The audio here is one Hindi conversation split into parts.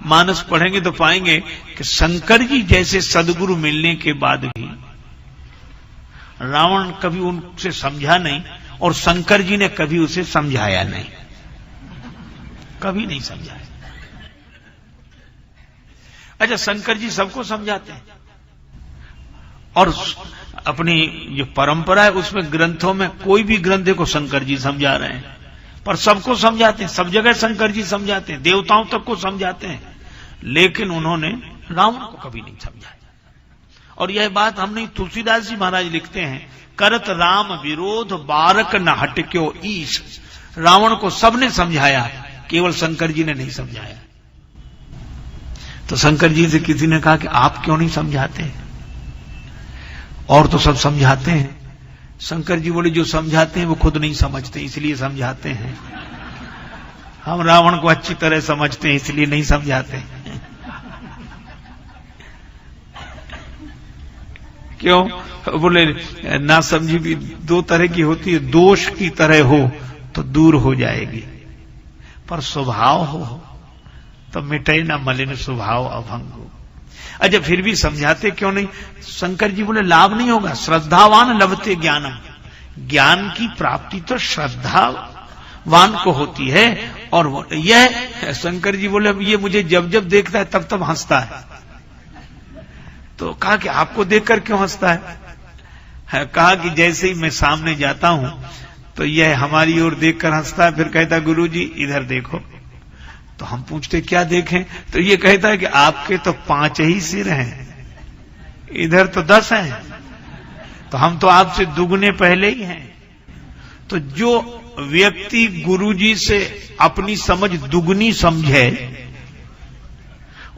मानस पढ़ेंगे तो पाएंगे कि शंकर जी जैसे सदगुरु मिलने के बाद भी रावण कभी उनसे समझा नहीं और शंकर जी ने कभी उसे समझाया नहीं, कभी नहीं समझाया। अच्छा, शंकर जी सबको समझाते हैं और अपनी जो परंपरा है उसमें ग्रंथों में कोई भी ग्रंथ देखो शंकर जी समझा रहे हैं, पर सबको समझाते हैं, सब जगह शंकर जी समझाते हैं, देवताओं तक को समझाते हैं, लेकिन उन्होंने रावण को कभी नहीं समझाया। और यह बात हम नहीं, तुलसीदास जी महाराज लिखते हैं, करत राम विरोध बारक न हटक्यो ईश। रावण को सबने समझाया, केवल शंकर जी ने नहीं समझाया। तो शंकर जी से किसी ने कहा कि आप क्यों नहीं समझाते? और तो सब समझाते हैं। शंकर जी बोले, जो समझाते हैं वो खुद नहीं समझते, इसलिए समझाते हैं। हम रावण को अच्छी तरह समझते हैं, इसलिए नहीं समझाते। क्यों? बोले ना समझी भी दो तरह की होती है, दोष की तरह हो तो दूर हो जाएगी, पर स्वभाव हो तो मिटे ना मलिन स्वभाव अभंगो। अच्छा, फिर भी समझाते क्यों नहीं? शंकर जी बोले, लाभ नहीं होगा, श्रद्धावान लभते ज्ञानम। ज्ञान की प्राप्ति तो श्रद्धावान को होती है। और यह शंकर जी बोले, ये मुझे जब जब देखता है तब तब हंसता है। तो कहा कि आपको देखकर क्यों हंसता है? कहा कि जैसे ही मैं सामने जाता हूं तो यह हमारी ओर देखकर हंसता है, फिर कहता गुरुजी इधर देखो। तो हम पूछते क्या देखें? तो ये कहता है कि आपके तो 5 ही सिर हैं, इधर तो 10 हैं, तो हम तो आपसे दुगने पहले ही हैं। तो जो व्यक्ति गुरुजी से अपनी समझ दुगनी समझे,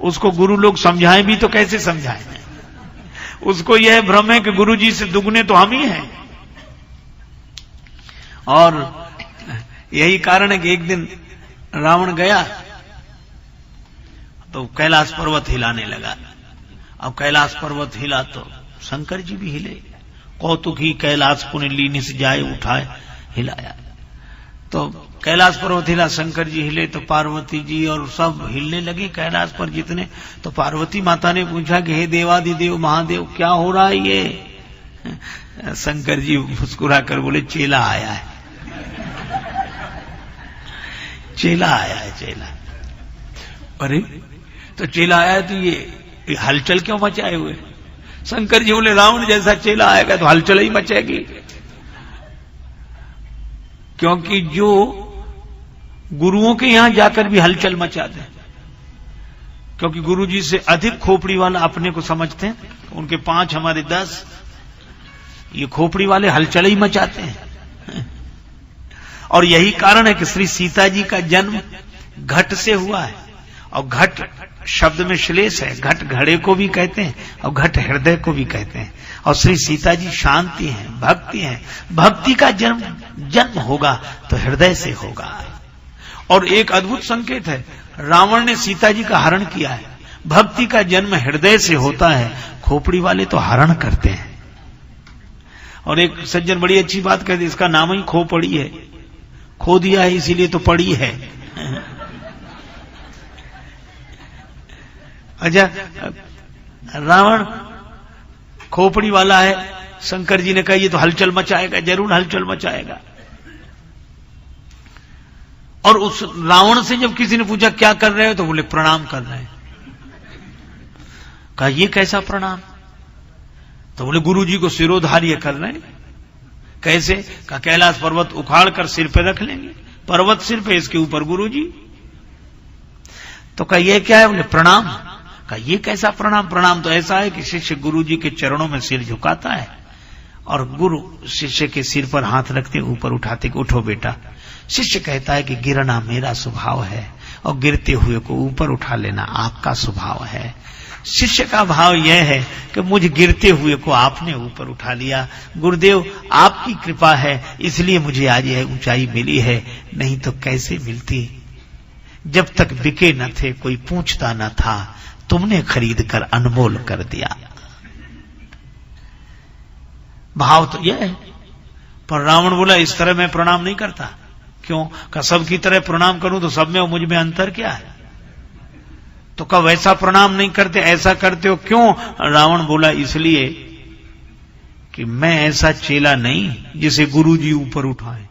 उसको गुरु लोग समझाएं भी तो कैसे समझाएं? उसको यह भ्रम है कि गुरुजी से दुगने तो हम ही हैं। और यही कारण है कि एक दिन रावण गया तो कैलाश पर्वत हिलाने लगा। अब कैलाश पर्वत हिला तो शंकर जी भी हिले। कौतुक ही कैलाश पुण्य लीनी से जाए उठाए, हिलाया तो कैलाश पर्वत हिला, शंकर जी हिले तो पार्वती जी और सब हिलने लगी कैलाश पर जितने। तो पार्वती माता ने पूछा कि हे देवादिदेव महादेव, क्या हो रहा है ये? शंकर जी मुस्कुरा कर बोले, चेला आया है, चेला आया है, चेला। अरे तो चेला आया है तो ये हलचल क्यों मचाए हुए? शंकर जी बोले, रावण जैसा चेला आएगा तो हलचल ही मचेगी, क्योंकि जो गुरुओं के यहां जाकर भी हलचल मचाते हैं, क्योंकि गुरुजी से अधिक खोपड़ी वाला अपने को समझते हैं, उनके 5 हमारे 10, ये खोपड़ी वाले हलचल ही मचाते हैं। और यही कारण है कि श्री सीता जी का जन्म घट से हुआ है। और घट शब्द में श्लेष है, घट घड़े को भी कहते हैं और घट हृदय को भी कहते हैं। और श्री सीता जी शांति हैं, भक्ति हैं। भक्ति का जन्म होगा तो हृदय से होगा। और एक अद्भुत संकेत है, रावण ने सीता जी का हरण किया है। भक्ति का जन्म हृदय से होता है, खोपड़ी वाले तो हरण करते हैं। और एक सज्जन बड़ी अच्छी बात कहते, इसका नाम ही खोपड़ी है, खो दिया है इसीलिए तो पड़ी है। अच्छा, रावण खोपड़ी वाला है, शंकर जी ने कहा ये तो हलचल मचाएगा, जरूर हलचल मचाएगा। और उस रावण से जब किसी ने पूछा क्या कर रहे हो, तो बोले प्रणाम कर रहे हैं। कहा ये कैसा प्रणाम? तो बोले गुरु जी को सिरोधार्य कर रहे हैं। कैसे? कहा कैलाश पर्वत उखाड़ कर सिर पे रख लेंगे, पर्वत सिर पे, इसके ऊपर गुरु जी। तो कहा ये क्या है? बोले प्रणाम। कहा ये कैसा प्रणाम? प्रणाम तो ऐसा है कि शिष्य गुरु जी के चरणों में सिर झुकाता है और गुरु शिष्य के सिर पर हाथ रखते ऊपर उठाते कि उठो बेटा। शिष्य कहता है कि गिरना मेरा स्वभाव है और गिरते हुए को ऊपर उठा लेना आपका स्वभाव है। शिष्य का भाव यह है कि मुझ गिरते हुए को आपने ऊपर उठा लिया, गुरुदेव आपकी कृपा है इसलिए मुझे आज यह ऊंचाई मिली है, नहीं तो कैसे मिलती? जब तक बिके न थे कोई पूछता न था, तुमने खरीद कर अनमोल कर दिया। भाव तो यह है। पर रावण बोला इस तरह मैं प्रणाम नहीं करता। क्यों? का सब की तरह प्रणाम करूं तो सब में और मुझ में अंतर क्या है? तो कब ऐसा प्रणाम नहीं करते, ऐसा करते हो क्यों? रावण बोला इसलिए कि मैं ऐसा चेला नहीं जिसे गुरुजी ऊपर उठाए।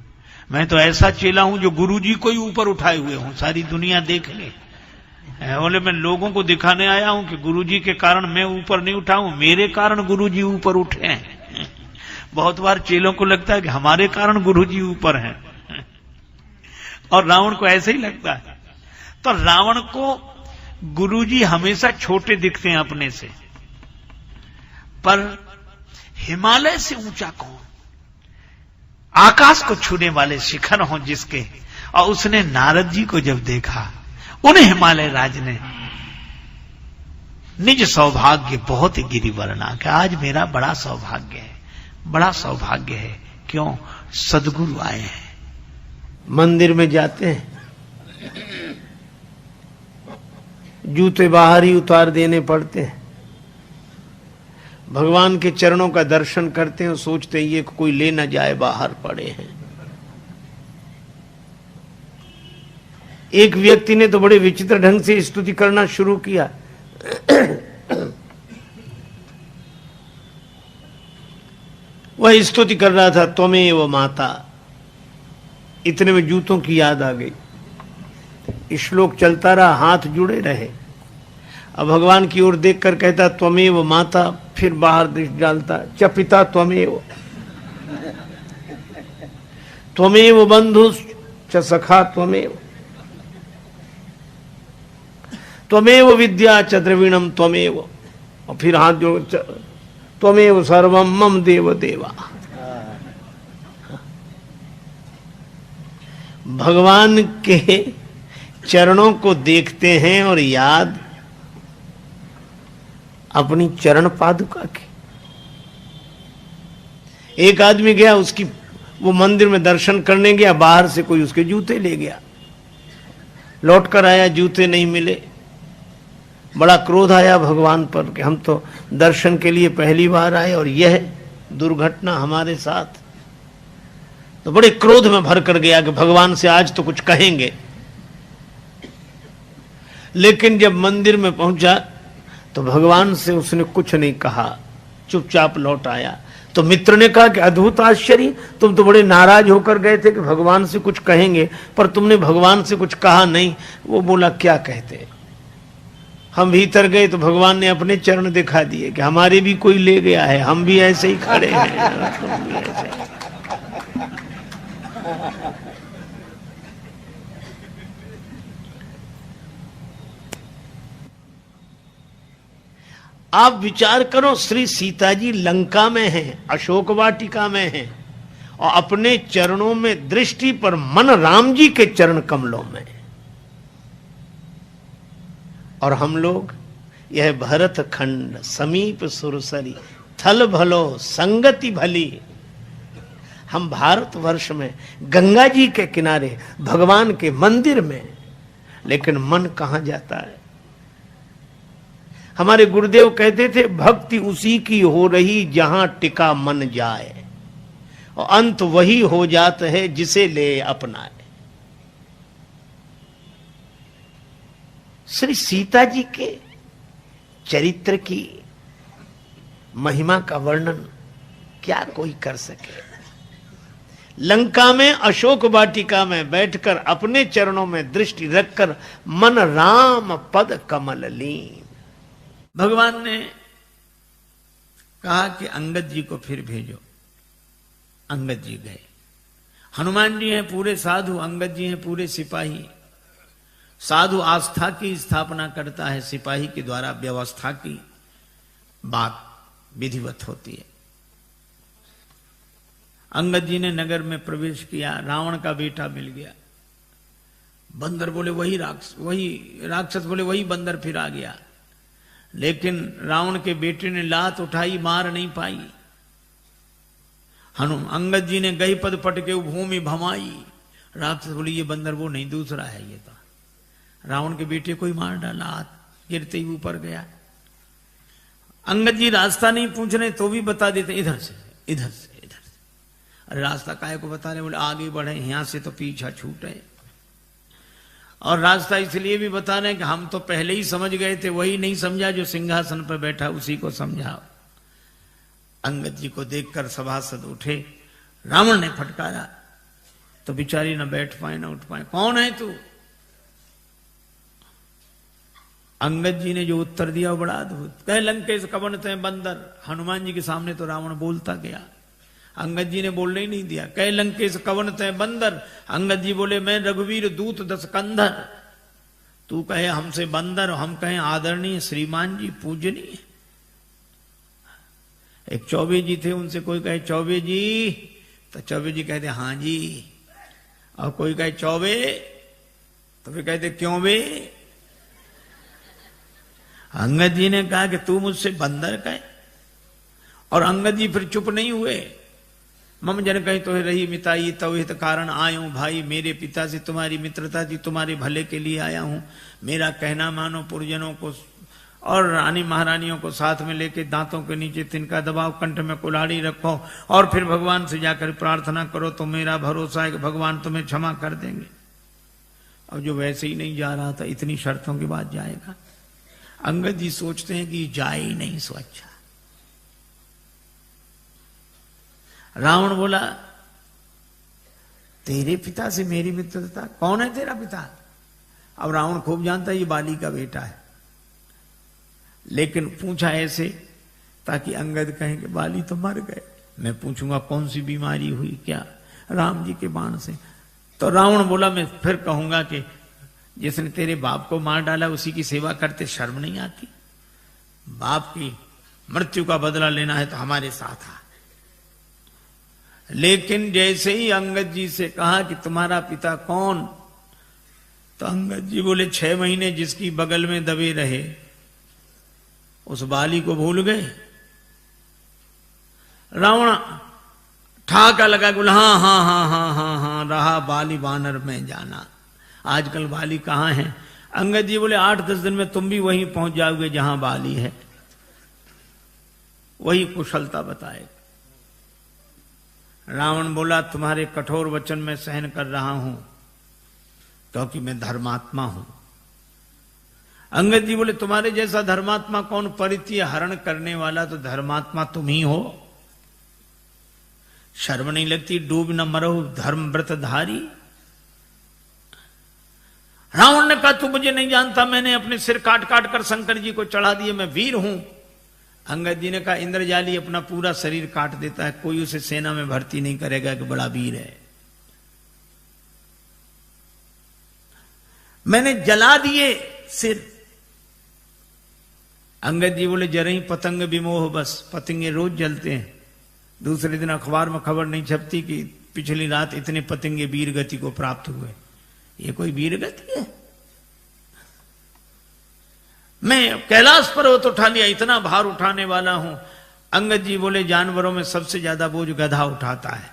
मैं तो ऐसा चेला हूं जो गुरुजी को ही ऊपर उठाए हुए हूं, सारी दुनिया देख ले। बोले मैं लोगों को दिखाने आया हूं कि गुरुजी के कारण मैं ऊपर नहीं उठा हूं, मेरे कारण गुरुजी ऊपर उठे हैं। बहुत बार चेलों को लगता है कि हमारे कारण गुरुजी ऊपर हैं, और रावण को ऐसे ही लगता है। तो रावण को गुरुजी हमेशा छोटे दिखते हैं अपने से, पर हिमालय से ऊंचा कौन? आकाश को छूने वाले शिखर हों जिसके। और उसने नारद जी को जब देखा, उन हिमालय राज ने निज सौभाग्य बहुत गिरी वर्णा कि आज मेरा बड़ा सौभाग्य है, बड़ा सौभाग्य है। क्यों? सदगुरु आए हैं। मंदिर में जाते हैं, जूते बाहर ही उतार देने पड़ते हैं, भगवान के चरणों का दर्शन करते हैं, सोचते हैं ये कोई ले न जाए, बाहर पड़े हैं। एक व्यक्ति ने तो बड़े विचित्र ढंग से स्तुति करना शुरू किया। वह स्तुति कर रहा था, त्वमेव माता। इतने में जूतों की याद आ गई। श्लोक चलता रहा, हाथ जुड़े रहे। अब भगवान की ओर देखकर कहता त्वमेव माता, फिर बाहर दृष्टि डालता, च पिता त्वमेव, त्वमेव बंधु च सखा त्वमेव, त्वमेव विद्या च द्रविणम त्वमेव, और फिर हाथ जोड़, त्वमेव सर्वम मम देव देवा। भगवान के चरणों को देखते हैं और याद अपनी चरण पादुका की। एक आदमी गया, उसकी वो मंदिर में दर्शन करने गया, बाहर से कोई उसके जूते ले गया, लौट कर आया, जूते नहीं मिले। बड़ा क्रोध आया भगवान पर कि हम तो दर्शन के लिए पहली बार आए और यह दुर्घटना हमारे साथ। तो बड़े क्रोध में भर कर गया कि भगवान से आज तो कुछ कहेंगे। लेकिन जब मंदिर में पहुंचा तो भगवान से उसने कुछ नहीं कहा, चुपचाप लौट आया। तो मित्र ने कहा कि अद्भुत आश्चर्य, तुम तो बड़े नाराज होकर गए थे कि भगवान से कुछ कहेंगे, पर तुमने भगवान से कुछ कहा नहीं। वो बोला क्या कहते। हम भीतर गए तो भगवान ने अपने चरण दिखा दिए कि हमारे भी कोई ले गया है, हम भी ऐसे ही खड़े हैं। आप विचार करो, श्री सीता जी लंका में हैं, अशोक वाटिका में हैं, और अपने चरणों में दृष्टि पर मन राम जी के चरण कमलों में। और हम लोग यह भरत खंड समीप सुरसरी थल भलो संगति भली। हम भारतवर्ष में गंगा जी के किनारे भगवान के मंदिर में, लेकिन मन कहां जाता है। हमारे गुरुदेव कहते थे भक्ति उसी की हो रही जहां टिका मन जाए, और अंत वही हो जाता है जिसे ले अपनाए। श्री सीता जी के चरित्र की महिमा का वर्णन क्या कोई कर सके। लंका में अशोक वाटिका में बैठकर अपने चरणों में दृष्टि रखकर मन राम पद कमल लीन। भगवान ने कहा कि अंगद जी को फिर भेजो। अंगद जी गए। हनुमान जी हैं पूरे साधु, अंगद जी हैं पूरे सिपाही। साधु आस्था की स्थापना करता है, सिपाही के द्वारा व्यवस्था की बात विधिवत होती है। अंगद जी ने नगर में प्रवेश किया, रावण का बेटा मिल गया। बंदर बोले वही राक्षस बोले वही बंदर फिर आ गया। लेकिन रावण के बेटे ने लात उठाई, मार नहीं पाई। अंगद जी ने गई पद पट के भूमि भमाई। राक्षस बोले ये बंदर वो नहीं, दूसरा है ये तो। रावण के बेटे को ही मार डाला, हाथ गिरते ही ऊपर गया। अंगद जी रास्ता नहीं पूछ रहे तो भी बता देते इधर से इधर से इधर से। अरे रास्ता काहे को बता रहे, बोले आगे बढ़े, यहां से तो पीछा छूटे। और रास्ता इसलिए भी बता रहे हैं कि हम तो पहले ही समझ गए थे, वही नहीं समझा जो सिंहासन पर बैठा उसी को समझाओ। अंगद जी को देखकर सभासद उठे, रावण ने फटकारा तो बिचारी न बैठ पाए न उठ पाए। कौन है तू? अंगद जी ने जो उत्तर दिया वो बड़ा अद्भुत। कह लंकेश कवन तय बंदर। हनुमान जी के सामने तो रावण बोलता गया, अंगद जी ने बोलने ही नहीं दिया। कह लंकेश कवन तय बंदर। अंगद जी बोले मैं रघुवीर दूत दस कंधर। तू कहे हमसे बंदर, हम कहें आदरणीय श्रीमान जी पूजनीय। एक चौबे जी थे, उनसे कोई कहे चौबे जी तो चौबे जी कहते हाँ जी, और कोई कहे चौबे तो फिर कहते क्यों बे। अंगद जी ने कहा कि तू मुझसे बंदर कहे, और अंगद जी फिर चुप नहीं हुए। मम जन कहीं तो रही मिताई तो हित कारण आयूं। भाई मेरे पिता से तुम्हारी मित्रता थी, तुम्हारे भले के लिए आया हूं। मेरा कहना मानो, पुरजनों को और रानी महारानियों को साथ में लेके दांतों के नीचे तिनका दबाओ, कंठ में कुल्हाड़ी रखो और फिर भगवान से जाकर प्रार्थना करो तो मेरा भरोसा है कि भगवान तुम्हें क्षमा कर देंगे। अब जो वैसे ही नहीं जा रहा था, इतनी शर्तों के बाद जाएगा। अंगद जी सोचते हैं कि जाए ही नहीं सो अच्छा। रावण बोला तेरे पिता से मेरी मित्रता, कौन है तेरा पिता? अब रावण खूब जानता है ये बाली का बेटा है, लेकिन पूछा ऐसे ताकि अंगद कहें कि बाली तो मर गए। मैं पूछूंगा कौन सी बीमारी हुई क्या? राम जी के बाण से। तो रावण बोला मैं फिर कहूंगा कि जिसने तेरे बाप को मार डाला उसी की सेवा करते शर्म नहीं आती? बाप की मृत्यु का बदला लेना है तो हमारे साथ आ। लेकिन जैसे ही अंगद जी से कहा कि तुम्हारा पिता कौन, तो अंगद जी बोले 6 महीने जिसकी बगल में दबे रहे उस बाली को भूल गए। रावण ठाका लगा बोला हाँ हाँ हाँ हाँ हाँ हाँ रहा बाली बानर में जाना। आजकल बाली कहाँ है? अंगद जी बोले 8-10 दिन में तुम भी वहीं पहुंच जाओगे जहां बाली है, वही कुशलता बताएगा। रावण बोला तुम्हारे कठोर वचन में सहन कर रहा हूं क्योंकि मैं धर्मात्मा हूं। अंगद जी बोले तुम्हारे जैसा धर्मात्मा कौन? परित्य हरण करने वाला तो धर्मात्मा तुम ही हो। शर्म नहीं लगती? डूब न मरो धर्म व्रतधारी। रावण ने कहा तू मुझे नहीं जानता, मैंने अपने सिर काट काट कर शंकर जी को चढ़ा दिए, मैं वीर हूं। अंगद जी ने कहा इंद्रजाली अपना पूरा शरीर काट देता है, कोई उसे सेना में भर्ती नहीं करेगा कि बड़ा वीर है। मैंने जला दिए सिर। अंगद जी बोले जरा ही पतंग विमोह, बस पतंगे रोज जलते हैं। दूसरे दिन अखबार में खबर नहीं छपती कि पिछली रात इतने पतंगे वीर गति को प्राप्त हुए। ये कोई वीर गति है? मैं कैलाश पर्वत उठा लिया, इतना भार उठाने वाला हूं। अंगद जी बोले जानवरों में सबसे ज्यादा बोझ गधा उठाता है।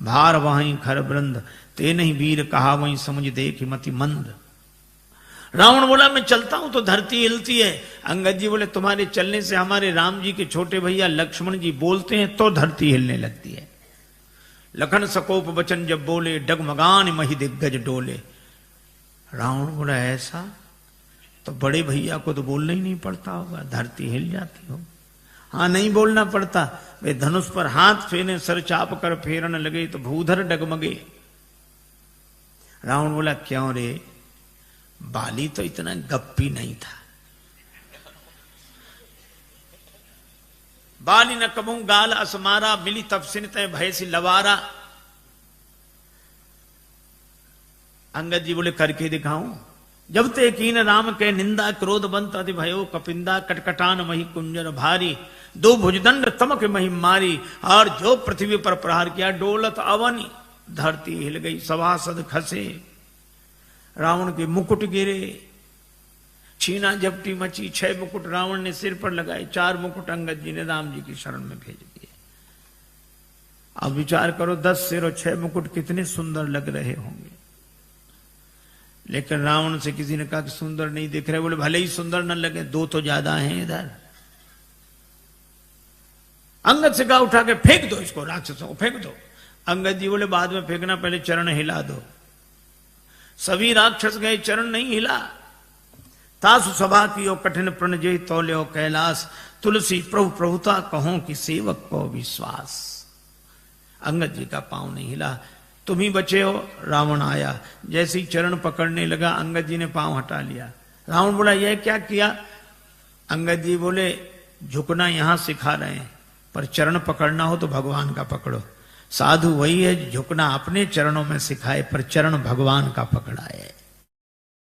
भार वहीं खर वृंद, ते नहीं वीर कहा वहीं समझ देख मति मंद। रावण बोला मैं चलता हूं तो धरती हिलती है। अंगद जी बोले तुम्हारे चलने से हमारे राम जी के छोटे भैया लक्ष्मण जी बोलते हैं तो धरती हिलने लगती है। लखन सकोप वचन जब बोले, डगमगान मही दिग्गज डोले। रावण बोला ऐसा? तो बड़े भैया को तो बोलना ही नहीं पड़ता होगा, धरती हिल जाती हो। हाँ नहीं बोलना पड़ता। वे धनुष पर हाथ फेरे, सर चाप कर फेरन लगे तो भूधर डगमगे। रावण बोला क्यों रे? बाली तो इतना गप्पी नहीं था। बाली न कबू गाल असमारा, मिली तपसिन तय भय सी लवारा। अंगद जी बोले करके दिखाऊं? जब ते कीन राम के निंदा, क्रोध बंत अति भयो कपिंदा। कटकटान मही कुंजर भारी, 2 भुजदंड तमक मही मारी। और जो पृथ्वी पर प्रहार किया डोलत अवनी, धरती हिल गई सभासद खसे। रावण के मुकुट गिरे, छीना झपटी मची। 6 मुकुट रावण ने सिर पर लगाए, 4 मुकुट अंगद जी ने राम जी की शरण में भेज दिए। अब विचार करो 10 सिर और 6 मुकुट कितने सुंदर लग रहे होंगे। लेकिन रावण से किसी ने कहा कि सुंदर नहीं दिख रहे। बोले भले ही सुंदर न लगे, 2 तो ज्यादा हैं इधर। अंगद से कहा उठा के फेंक दो इसको, राक्षसों को फेंक दो। अंगद जी बोले बाद में फेंकना, पहले चरण हिला दो। सभी राक्षस गए, चरण नहीं हिला। तासु सभा की कठिन प्रण जय तौल्यो कैलाश, तुलसी प्रभु प्रभुता कहो कि सेवक को विश्वास। अंगद जी का पांव नहीं हिला। तुम ही बचे हो। रावण आया, जैसे ही चरण पकड़ने लगा अंगद जी ने पांव हटा लिया। रावण बोला यह क्या किया? अंगद जी बोले झुकना यहां सिखा रहे हैं, पर चरण पकड़ना हो तो भगवान का पकड़ो। साधु वही है झुकना अपने चरणों में सिखाए, पर चरण भगवान का पकड़ाए।